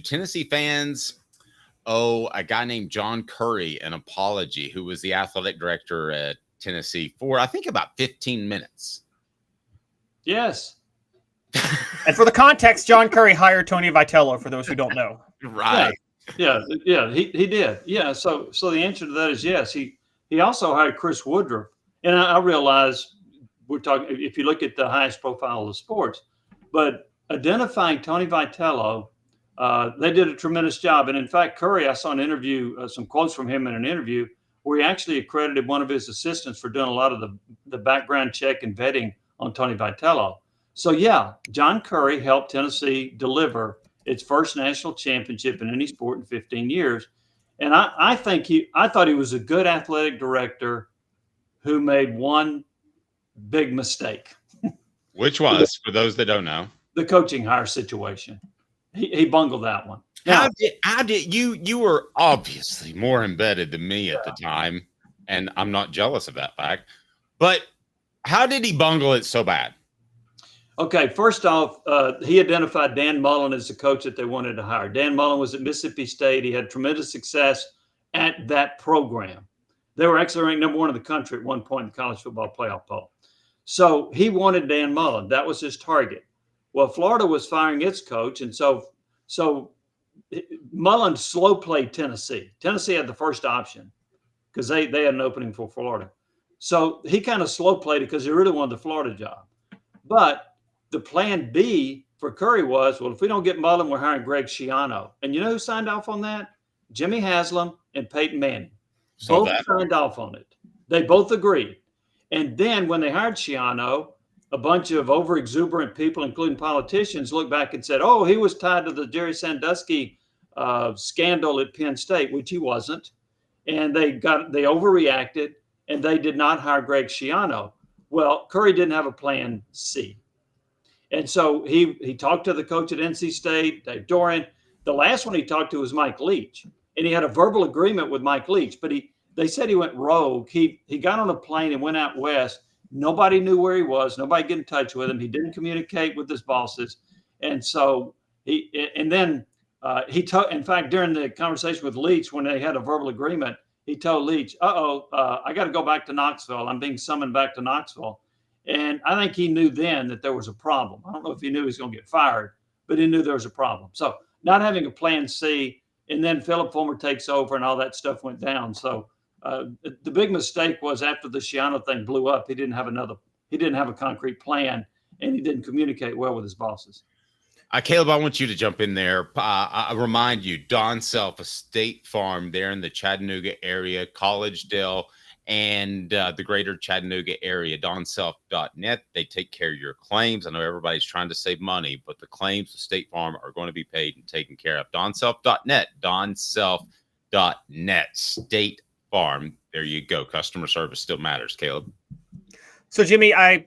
do Tennessee fans owe a guy named John Currie an apology, who was the athletic director at Tennessee for, I think, about 15 minutes? Yes. And for the context, John Currie hired Tony Vitello, for those who don't know. Right. Yeah, he did. Yeah, so the answer to that is yes. He also hired Chris Woodruff. And I realize we're talking, if you look at the highest profile of the sports, but identifying Tony Vitello, they did a tremendous job. And in fact, Currie, I saw an interview, some quotes from him in an interview where he actually accredited one of his assistants for doing a lot of the background check and vetting on Tony Vitello. So yeah, John Currie helped Tennessee deliver its first national championship in any sport in 15 years. And I thought he was a good athletic director who made one big mistake. Which was, for those that don't know, the coaching hire situation. He bungled that one. Now, how did you were obviously more embedded than me at the time, and I'm not jealous of that fact, but how did he bungle it so bad? Okay, first off, he identified Dan Mullen as the coach that they wanted to hire. Dan Mullen was at Mississippi State. He had tremendous success at that program. They were actually ranked number 1 in the country at one point in the college football playoff poll. So he wanted Dan Mullen. That was his target. Well, Florida was firing its coach, and so Mullen slow played Tennessee. Tennessee had the first option because they had an opening for Florida. So he kind of slow played it because he really wanted the Florida job. But the plan B for Currie was, well, if we don't get Mullen, we're hiring Greg Schiano. And you know who signed off on that? Jimmy Haslam and Peyton Manning. Both signed off on it. They both agreed. And then when they hired Schiano, a bunch of over-exuberant people, including politicians, looked back and said, oh, he was tied to the Jerry Sandusky scandal at Penn State, which he wasn't. And they overreacted, and they did not hire Greg Schiano. Well, Currie didn't have a plan C. And so he talked to the coach at NC State, Dave Doran. The last one he talked to was Mike Leach. And he had a verbal agreement with Mike Leach, but they said he went rogue. He got on a plane and went out west. Nobody knew where he was. Nobody get in touch with him. He didn't communicate with his bosses. And so in fact, during the conversation with Leach, when they had a verbal agreement, he told Leach, I got to go back to Knoxville. I'm being summoned back to Knoxville. And I think he knew then that there was a problem. I don't know if he knew he was going to get fired, but he knew there was a problem. So not having a plan C, and then Philip Fulmer takes over and all that stuff went down. So the big mistake was after the Schiano thing blew up, he didn't have a concrete plan, and he didn't communicate well with his bosses. Caleb, I want you to jump in there. I remind you, Don Self, a State Farm there in the Chattanooga area, Collegedale, and the greater Chattanooga area, donself.net. They take care of your claims. I know everybody's trying to save money, but the claims of State Farm are going to be paid and taken care of. Donself.net, donself.net, State Farm. There you go. Customer service still matters, Caleb. So, Jimmy, I'm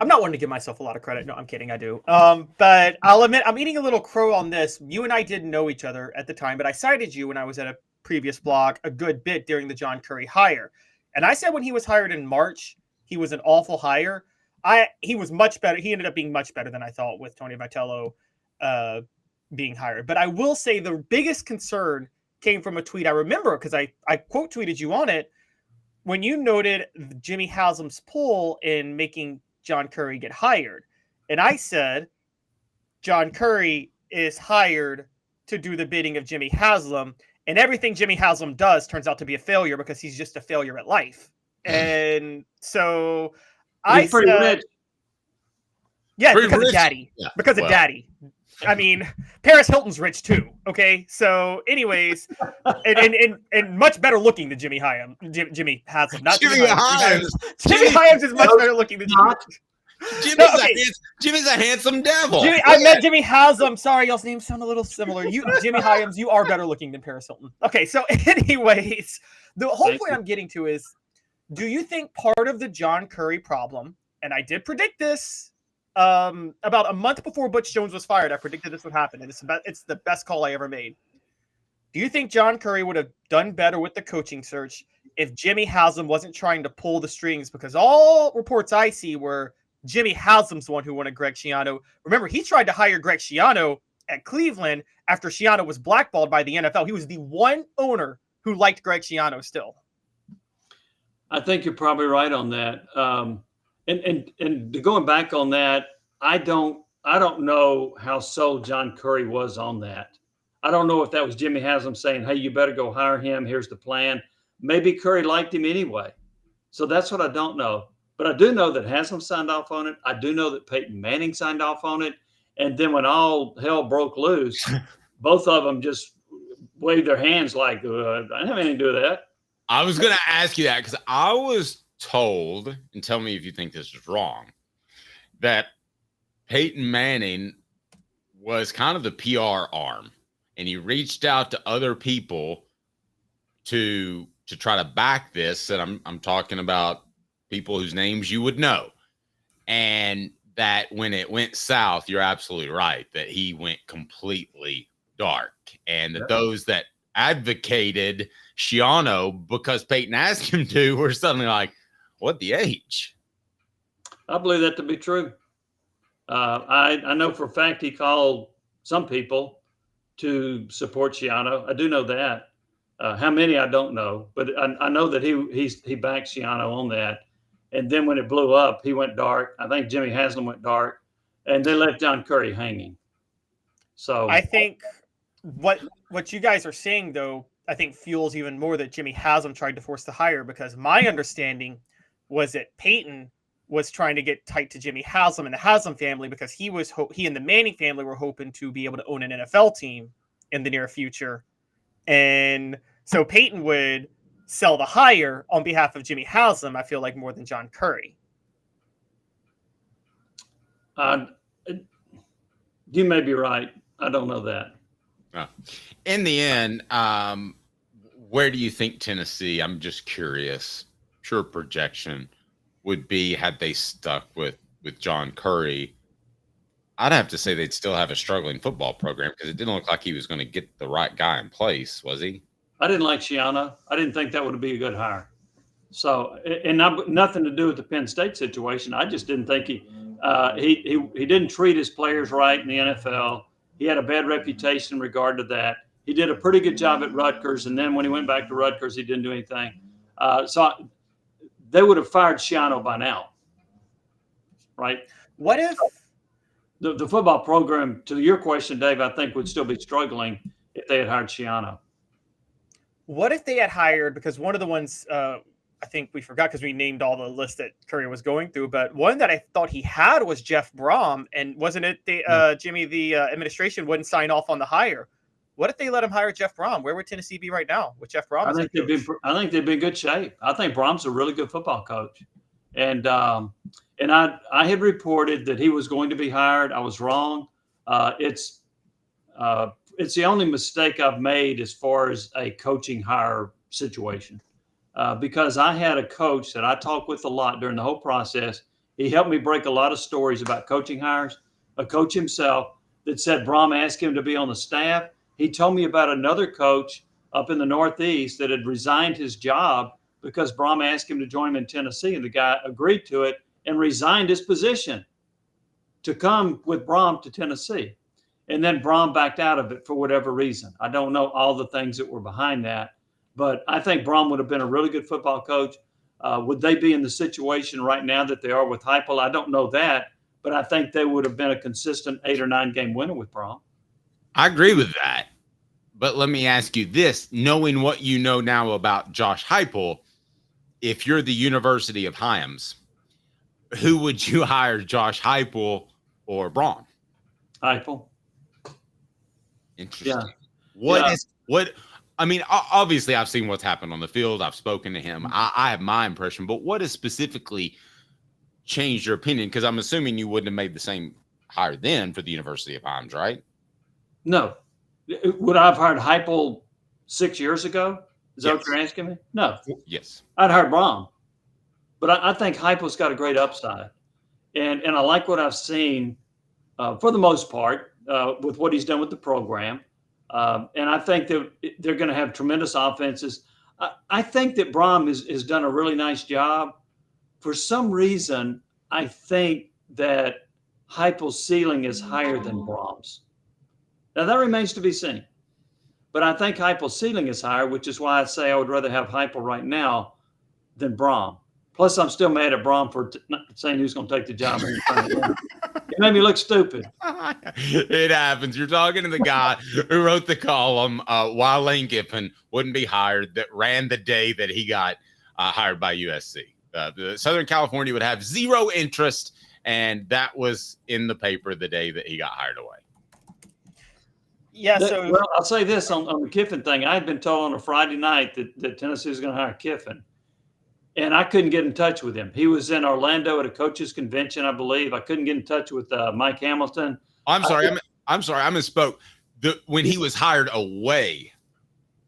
not one to give myself a lot of credit. No, I'm kidding. I do. But I'll admit I'm eating a little crow on this. You and I didn't know each other at the time, but I cited you when I was at a previous blog a good bit during the John Currie hire. And I said when he was hired in March, he was an awful hire. He was much better. He ended up being much better than I thought with Tony Vitello being hired. But I will say the biggest concern came from a tweet I remember because I quote tweeted you on it when you noted Jimmy Haslam's pull in making John Currie get hired. And I said, John Currie is hired to do the bidding of Jimmy Haslam. And everything Jimmy Haslam does turns out to be a failure because he's just a failure at life. And so he's pretty rich. Yeah, pretty because rich. Of daddy. Yeah, because of daddy. I mean, Paris Hilton's rich too. Okay. So anyways, and much better looking than Jimmy Haslam. Jimmy Haslam. Not Jimmy Hyams. Jimmy Hyams is much better looking than Jimmy. Jimmy's a handsome devil. I met Jimmy Haslam. Sorry, y'all's names sound a little similar. Jimmy Hyams, you are better looking than Paris Hilton. Okay, so anyways, the whole point I'm getting to is, do you think part of the John Currie problem, and I did predict this about a month before Butch Jones was fired, I predicted this would happen, and it's the best call I ever made. Do you think John Currie would have done better with the coaching search if Jimmy Haslam wasn't trying to pull the strings? Because all reports I see were Jimmy Haslam's the one who wanted Greg Schiano. Remember, he tried to hire Greg Schiano at Cleveland after Schiano was blackballed by the NFL. He was the one owner who liked Greg Schiano still. I think you're probably right on that. And going back on that, I don't know how sold John Currie was on that. I don't know if that was Jimmy Haslam saying, "Hey, you better go hire him. Here's the plan." Maybe Currie liked him anyway. So that's what I don't know. But I do know that Haslam signed off on it. I do know that Peyton Manning signed off on it. And then when all hell broke loose, both of them just waved their hands like, I didn't have anything to do with that. I was going to ask you that because I was told, and tell me if you think this is wrong, that Peyton Manning was kind of the PR arm, and he reached out to other people to try to back this. And I'm talking about people whose names you would know. And that when it went south, you're absolutely right, that he went completely dark. And that those that advocated Schiano because Peyton asked him to were suddenly like, what the H? I believe that to be true. I know for a fact he called some people to support Schiano. I do know that. How many, I don't know. But I know that he backed Schiano on that. And then when it blew up, he went dark. I think Jimmy Haslam went dark. And they left John Currie hanging. So I think what you guys are saying, though, I think fuels even more that Jimmy Haslam tried to force the hire, because my understanding was that Peyton was trying to get tight to Jimmy Haslam and the Haslam family because he and the Manning family were hoping to be able to own an NFL team in the near future. And so Peyton would sell the hire on behalf of Jimmy Haslam, I feel like, more than John Currie. You may be right. I don't know that. In the end, where do you think Tennessee, I'm just curious, pure projection, would be had they stuck with John Currie? I'd have to say they'd still have a struggling football program because it didn't look like he was going to get the right guy in place, was he? I didn't like Schiano. I didn't think that would be a good hire. So, and nothing to do with the Penn State situation. I just didn't think he didn't treat his players right in the NFL. He had a bad reputation in regard to that. He did a pretty good job at Rutgers, and then when he went back to Rutgers, he didn't do anything. So they would have fired Schiano by now, right? What if the football program, to your question, Dave, I think would still be struggling if they had hired Schiano. What if they had hired, because one of the ones I think we forgot because we named all the lists that Currie was going through, but one that I thought he had was Jeff Brom, and wasn't it Jimmy, the administration wouldn't sign off on the hire? What if they let him hire Jeff Brom? Where would Tennessee be right now with Jeff Brom? I think they'd be in good shape. I think Brom's a really good football coach, and I had reported that he was going to be hired. I was wrong. It's the only mistake I've made as far as a coaching hire situation, because I had a coach that I talked with a lot during the whole process. He helped me break a lot of stories about coaching hires. A coach himself that said Brom asked him to be on the staff. He told me about another coach up in the Northeast that had resigned his job because Brom asked him to join him in Tennessee, and the guy agreed to it and resigned his position to come with Brom to Tennessee. And then Brom backed out of it for whatever reason. I don't know all the things that were behind that, but I think Brom would have been a really good football coach. Would they be in the situation right now that they are with Heupel? I don't know that, but I think they would have been a consistent 8 or 9 game winner with Brom. I agree with that. But let me ask you this, knowing what you know now about Josh Heupel, if you're the University of Hyams, who would you hire, Josh Heupel or Brom? Heupel. Interesting. Yeah. I mean, obviously I've seen what's happened on the field. I've spoken to him. I have my impression, but what has specifically changed your opinion? Because I'm assuming you wouldn't have made the same hire then for the University of Hyams, right? No. Would I have hired Heupel 6 years ago? Is that what you're asking me? No. Yes. I'd hire Brom. But I think Heupel's got a great upside. And I like what I've seen for the most part with what he's done with the program. And I think that they're going to have tremendous offenses. I think that Brom has done a really nice job. For some reason, I think that Heupel's ceiling is higher than Brom's. Now, that remains to be seen. But I think Heupel's ceiling is higher, which is why I say I would rather have Heupel right now than Brom. Plus, I'm still mad at Brom for saying he was going to take the job. It made me look stupid. It happens. You're talking to the guy who wrote the column why Lane Kiffin wouldn't be hired, that ran the day that he got hired by USC. Southern California would have zero interest, and that was in the paper the day that he got hired away. Yeah, so well, I'll say this on the Kiffin thing. I had been told on a Friday night that Tennessee was going to hire Kiffin, and I couldn't get in touch with him. He was in Orlando at a coaches convention, I believe. I couldn't get in touch with Mike Hamilton. I'm sorry. I misspoke. When he was hired away,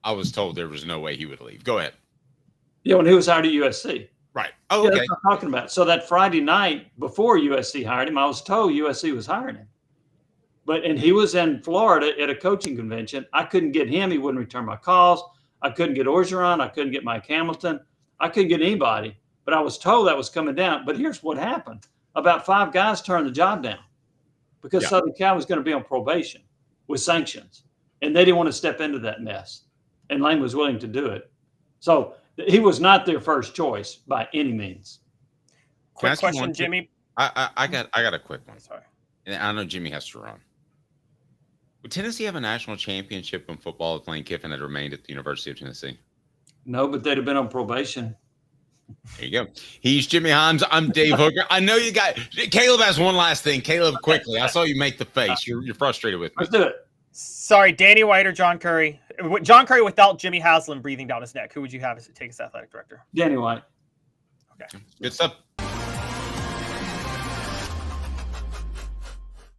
I was told there was no way he would leave. Go ahead. Yeah, when he was hired at USC. Right. Oh, yeah, okay. That's what I'm talking about. So that Friday night before USC hired him, I was told USC was hiring him. And he was in Florida at a coaching convention. I couldn't get him. He wouldn't return my calls. I couldn't get Orgeron. I couldn't get Mike Hamilton. I couldn't get anybody. But I was told that was coming down. But here's what happened. About 5 guys turned the job down because Southern Cal was going to be on probation with sanctions. And they didn't want to step into that mess. And Lane was willing to do it. So he was not their first choice by any means. Quick question, Jimmy. I got a quick one. Sorry. And I know Jimmy has to run. Would Tennessee have a national championship in football if Lane Kiffin had remained at the University of Tennessee? No, but they'd have been on probation. There you go. He's Jimmy Hyams. I'm Dave Hooker. I know you got Caleb has one last thing. Caleb, quickly. I saw you make the face. You're frustrated with me. Let's do it. Sorry, Danny White or John Currie? John Currie without Jimmy Haslam breathing down his neck. Who would you have as take as athletic director? Danny White. Okay. Good stuff.